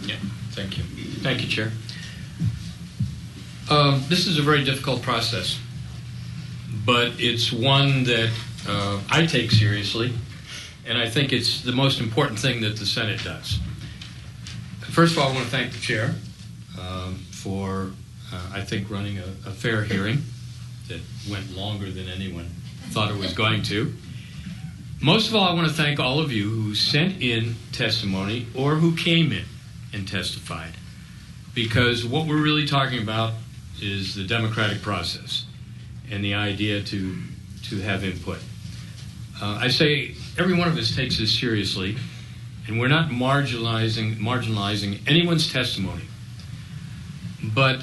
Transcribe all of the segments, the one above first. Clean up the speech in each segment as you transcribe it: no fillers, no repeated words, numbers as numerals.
Yeah, thank you. Thank you, Chair. This is a very difficult process, but it's one that I take seriously, and I think it's the most important thing that the Senate does. First of all, I want to thank the Chair for, I think, running a fair hearing that went longer than anyone thought it was going to. Most of all, I want to thank all of you who sent in testimony or who came in and testified, because what we're really talking about is the democratic process and the idea to have input. I say every one of us takes this seriously, and we're not marginalizing anyone's testimony. But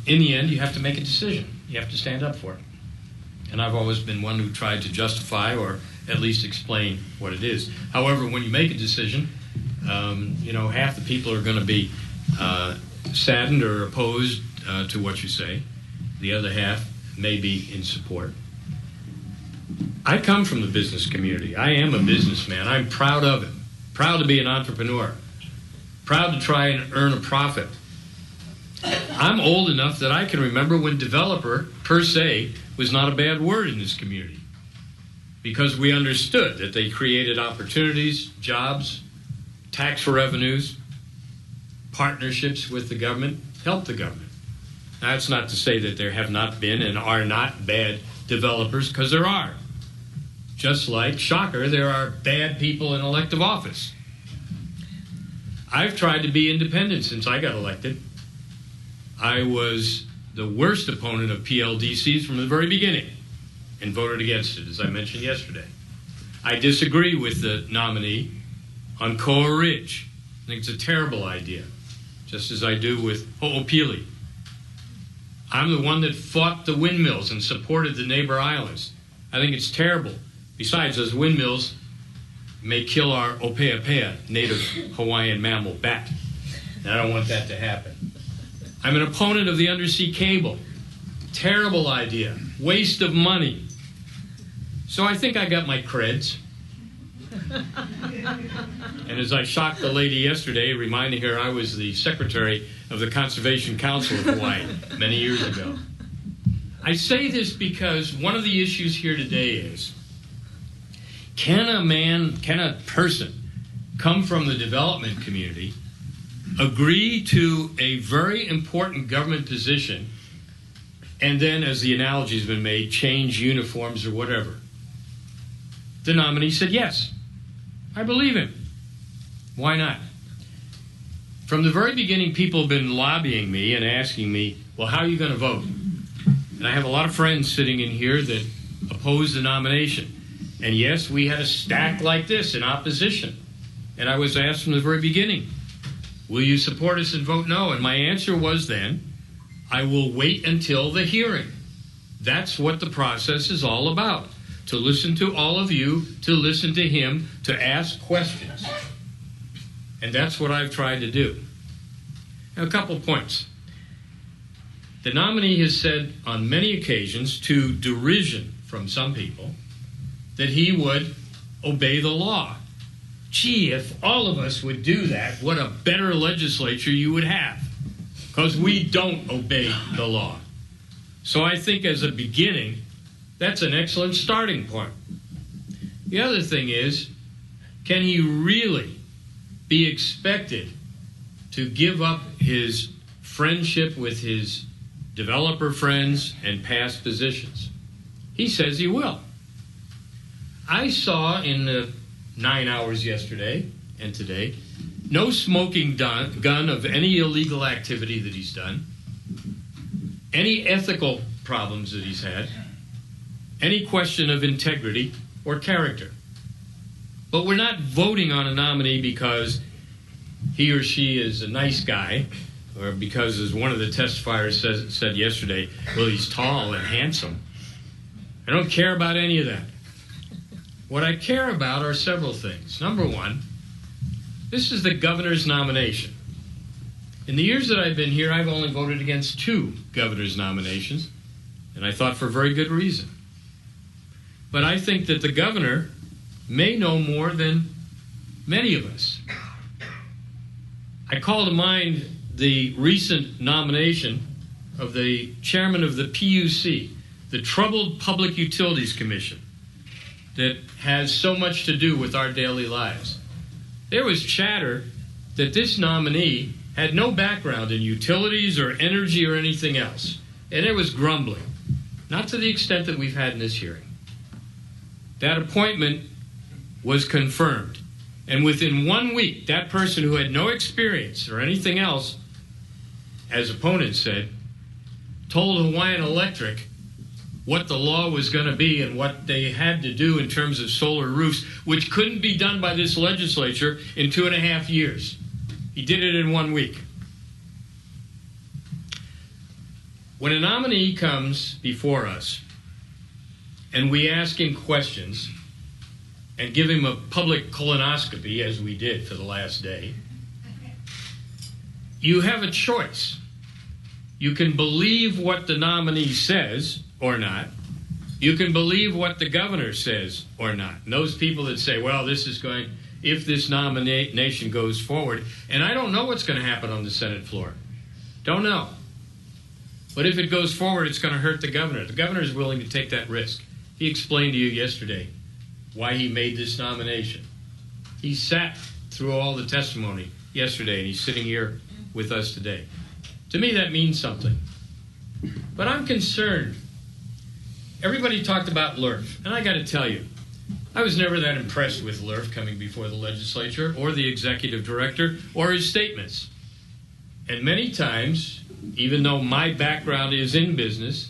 in the end, you have to make a decision. You have to stand up for it. And I've always been one who tried to justify or at least explain what it is. However, when you make a decision, half the people are going to be saddened or opposed to what you say. The other half may be in support. I come from the business community. I am a businessman. I'm proud of it. Proud to be an entrepreneur. Proud to try and earn a profit. I'm old enough that I can remember when developer, per se, was not a bad word in this community, because we understood that they created opportunities, jobs, tax revenues, partnerships with the government, helped the government. Now, that's not to say that there have not been and are not bad developers, because there are. Just like, shocker, there are bad people in elective office. I've tried to be independent since I got elected. I was the worst opponent of PLDCs from the very beginning and voted against it, as I mentioned yesterday. I disagree with the nominee on Koa Ridge. I think it's a terrible idea, just as I do with Ho'opili. I'm the one that fought the windmills and supported the neighbor islands. I think it's terrible. Besides, those windmills may kill our Opeapea, native Hawaiian mammal bat. And I don't want that to happen. I'm an opponent of the undersea cable. Terrible idea. Waste of money. So I think I got my creds. And as I shocked the lady yesterday, reminding her I was the secretary of the Conservation Council of Hawaii many years ago. I say this because one of the issues here today is, can a person come from the development community, agree to a very important government position, and then, as the analogy has been made, change uniforms or whatever? The nominee said, yes, I believe him. Why not? From the very beginning, people have been lobbying me and asking me, well, how are you going to vote? And I have a lot of friends sitting in here that oppose the nomination. And yes, we had a stack like this in opposition. And I was asked from the very beginning, will you support us and vote no? And my answer was then, I will wait until the hearing. That's what the process is all about. To listen to all of you, to listen to him, to ask questions. And that's what I've tried to do. Now, a couple points. The nominee has said on many occasions, to derision from some people, that he would obey the law. Gee, if all of us would do that, what a better legislature you would have. Because we don't obey the law. So I think as a beginning, that's an excellent starting point. The other thing is, can he really be expected to give up his friendship with his developer friends and past positions? He says he will. I saw in the 9 hours yesterday and today no smoking gun of any illegal activity that he's done, any ethical problems that he's had, any question of integrity or character. But we're not voting on a nominee because he or she is a nice guy, or because, as one of the testifiers said yesterday, well, he's tall and handsome. I don't care about any of that. What I care about are several things. Number one, this is the governor's nomination. In the years that I've been here, I've only voted against 2 governor's nominations, and I thought for very good reason. But I think that the governor may know more than many of us. I call to mind the recent nomination of the chairman of the PUC, the Troubled Public Utilities Commission, that has so much to do with our daily lives. There was chatter that this nominee had no background in utilities or energy or anything else, and there was grumbling, not to the extent that we've had in this hearing. That appointment was confirmed, and within 1 week, that person who had no experience or anything else, as opponents said, told Hawaiian Electric what the law was going to be and what they had to do in terms of solar roofs, which couldn't be done by this legislature in 2.5 years. He did it in 1 week. When a nominee comes before us and we ask him questions and give him a public colonoscopy, as we did for the last day, you have a choice. You can believe what the nominee says or not. You can believe what the governor says or not. And those people that say, well, this is going, if this nomination goes forward, and I don't know what's going to happen on the Senate floor. Don't know. But if it goes forward, it's going to hurt the governor. The governor is willing to take that risk. He explained to you yesterday why he made this nomination. He sat through all the testimony yesterday, and he's sitting here with us today. To me, that means something. But I'm concerned. Everybody talked about LRF, and I got to tell you, I was never that impressed with LRF coming before the legislature or the executive director or his statements. And many times, even though my background is in business,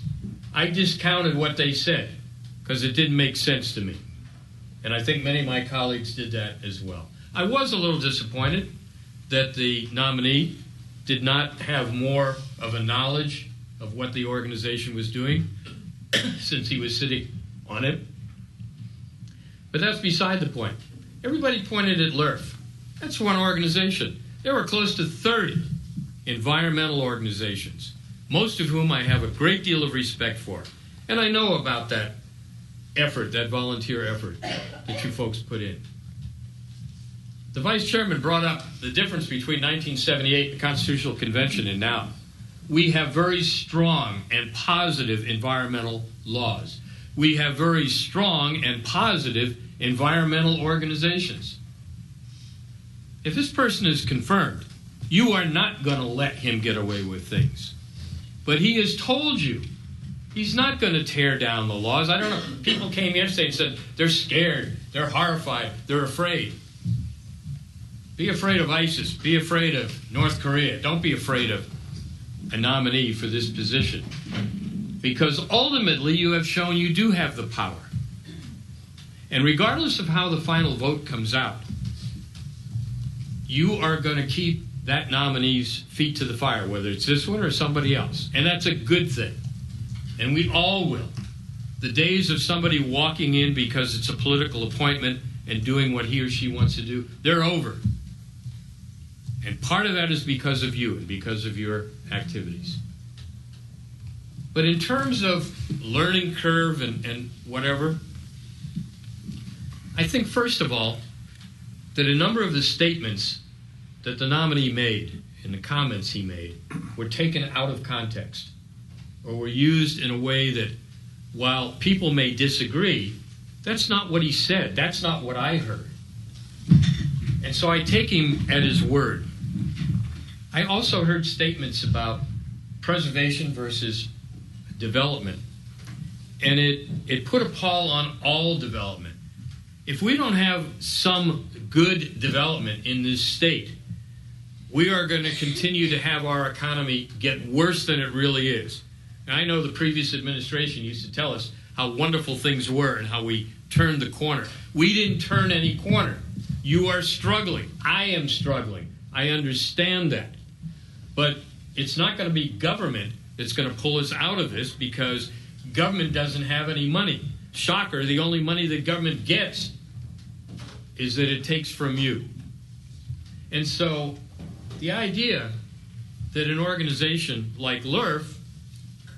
I discounted what they said because it didn't make sense to me. And I think many of my colleagues did that as well. I was a little disappointed that the nominee did not have more of a knowledge of what the organization was doing since he was sitting on it. But that's beside the point. Everybody pointed at LRF. That's one organization. There were close to 30 environmental organizations, most of whom I have a great deal of respect for. And I know about that effort, that volunteer effort that you folks put in. The vice chairman brought up the difference between 1978, the Constitutional Convention, and now. We have very strong and positive environmental laws. We have very strong and positive environmental organizations. If this person is confirmed, you are not going to let him get away with things. But he has told you he's not going to tear down the laws. I don't know. People came yesterday and said they're scared, they're horrified, they're afraid. Be afraid of ISIS. Be afraid of North Korea. Don't be afraid of a nominee for this position. Because ultimately you have shown you do have the power. And regardless of how the final vote comes out, you are going to keep that nominee's feet to the fire, whether it's this one or somebody else. And that's a good thing. And we all will. The days of somebody walking in because it's a political appointment and doing what he or she wants to do, they're over. And part of that is because of you and because of your activities. But in terms of learning curve and whatever, I think, first of all, that a number of the statements that the nominee made and the comments he made were taken out of context or were used in a way that, while people may disagree, that's not what he said. That's not what I heard. And so I take him at his word. I also heard statements about preservation versus development. And it put a pall on all development. If we don't have some good development in this state, we are going to continue to have our economy get worse than it really is. And I know the previous administration used to tell us how wonderful things were and how we turned the corner. We didn't turn any corner. You are struggling. I am struggling. I understand that. But it's not going to be government that's going to pull us out of this because government doesn't have any money. Shocker, the only money that government gets is that it takes from you. And so the idea that an organization like LRF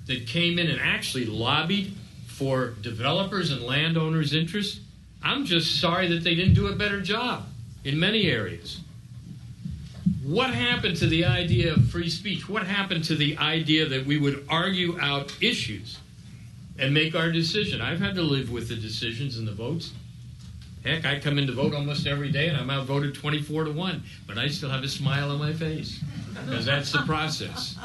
that came in and actually lobbied for developers and landowners' interests, I'm just sorry that they didn't do a better job in many areas. What happened to the idea of free speech? What happened to the idea that we would argue out issues and make our decision? I've had to live with the decisions and the votes. Heck, I come in to vote almost every day, and I'm outvoted 24-1, but I still have a smile on my face, because that's the process.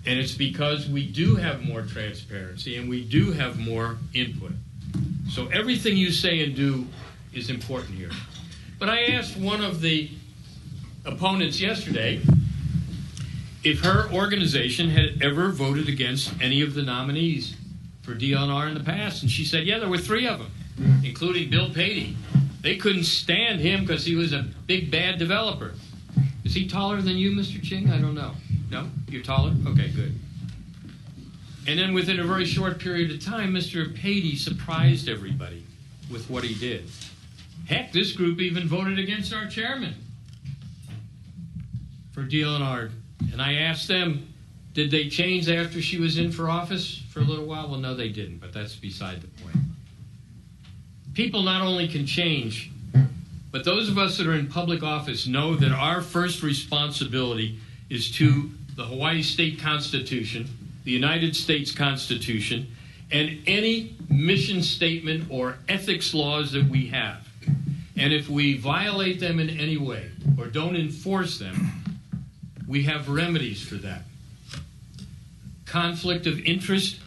And it's because we do have more transparency, and we do have more input. So everything you say and do is important here. But I asked one of the opponents yesterday if her organization had ever voted against any of the nominees for DLNR in the past, and she said, yeah, there were 3 of them, including Bill Patey. They couldn't stand him because he was a big, bad developer. Is he taller than you, Mr. Ching? I don't know. No? You're taller? Okay, good. And then within a very short period of time, Mr. Patey surprised everybody with what he did. Heck, this group even voted against our chairman for DLNR. And I asked them, did they change after she was in for office for a little while? Well, no, they didn't, but that's beside the point. People not only can change, but those of us that are in public office know that our first responsibility is to the Hawaii State Constitution, the United States Constitution, and any mission statement or ethics laws that we have. And if we violate them in any way or don't enforce them, we have remedies for that. Conflict of interest,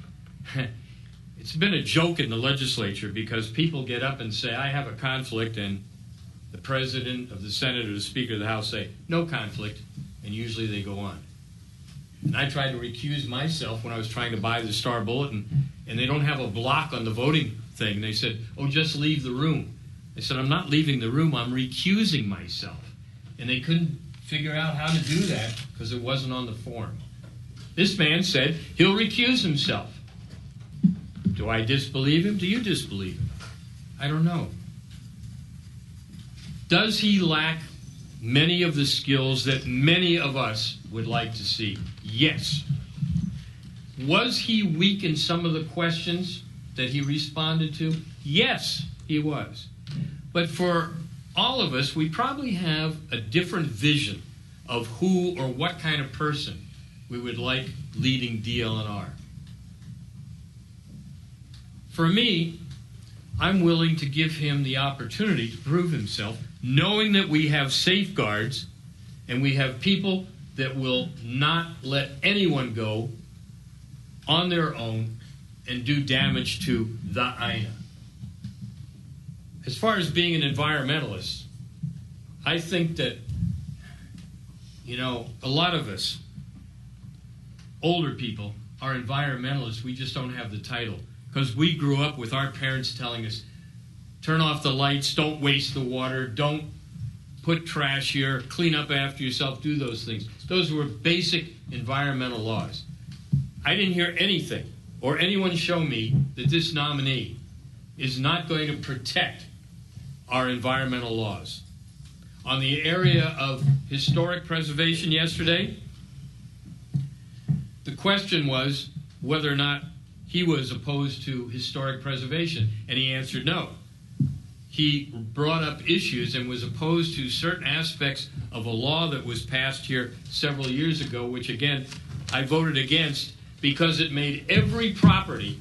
it's been a joke in the legislature because people get up and say, I have a conflict, and the president of the Senate or the Speaker of the House say, no conflict, and usually they go on. And I tried to recuse myself when I was trying to buy the Star Bulletin, and they don't have a block on the voting thing. They said, oh, just leave the room. I said, I'm not leaving the room, I'm recusing myself. And they couldn't figure out how to do that because it wasn't on the form. This man said he'll recuse himself. Do I disbelieve him? Do you disbelieve him? I don't know. Does he lack many of the skills that many of us would like to see? Yes. Was he weak in some of the questions that he responded to? Yes, he was. But for all of us, we probably have a different vision of who or what kind of person we would like leading DLNR. For me, I'm willing to give him the opportunity to prove himself, knowing that we have safeguards and we have people that will not let anyone go on their own and do damage to the Aina. As far as being an environmentalist, I think that, a lot of us, older people, are environmentalists. We just don't have the title because we grew up with our parents telling us, turn off the lights, don't waste the water, don't put trash here, clean up after yourself, do those things. Those were basic environmental laws. I didn't hear anything or anyone show me that this nominee is not going to protect our environmental laws. On the area of historic preservation yesterday, the question was whether or not he was opposed to historic preservation, and he answered no. He brought up issues and was opposed to certain aspects of a law that was passed here several years ago, which again, I voted against because it made every property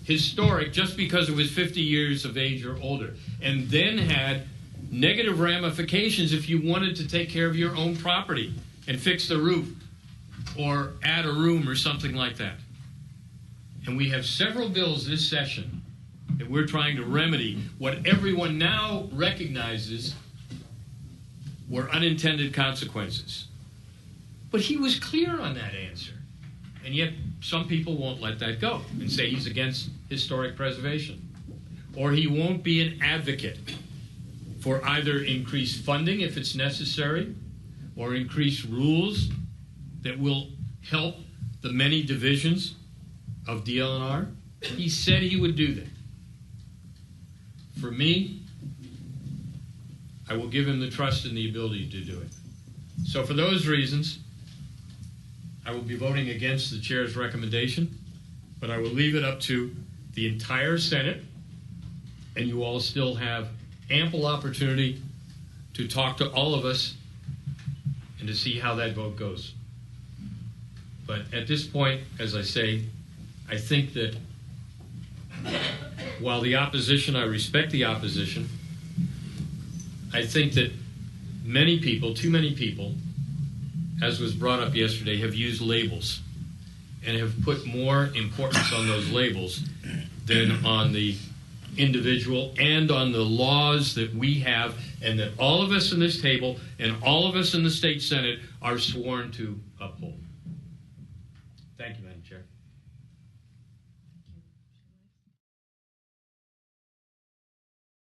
historic just because it was 50 years of age or older, and then had negative ramifications if you wanted to take care of your own property and fix the roof or add a room or something like that. And we have several bills this session that we're trying to remedy what everyone now recognizes were unintended consequences. But he was clear on that answer. And yet some people won't let that go and say he's against historic preservation. Or he won't be an advocate for either increased funding if it's necessary or increased rules that will help the many divisions of DLNR. He said he would do that. For me, I will give him the trust and the ability to do it. So for those reasons, I will be voting against the chair's recommendation, but I will leave it up to the entire Senate, and you all still have ample opportunity to talk to all of us and to see how that vote goes. But at this point, as I say, I think that while the opposition, I respect the opposition, I think that many people, too many people, as was brought up yesterday, have used labels and have put more importance on those labels than on the individual and on the laws that we have and that all of us in this table and all of us in the state Senate are sworn to uphold.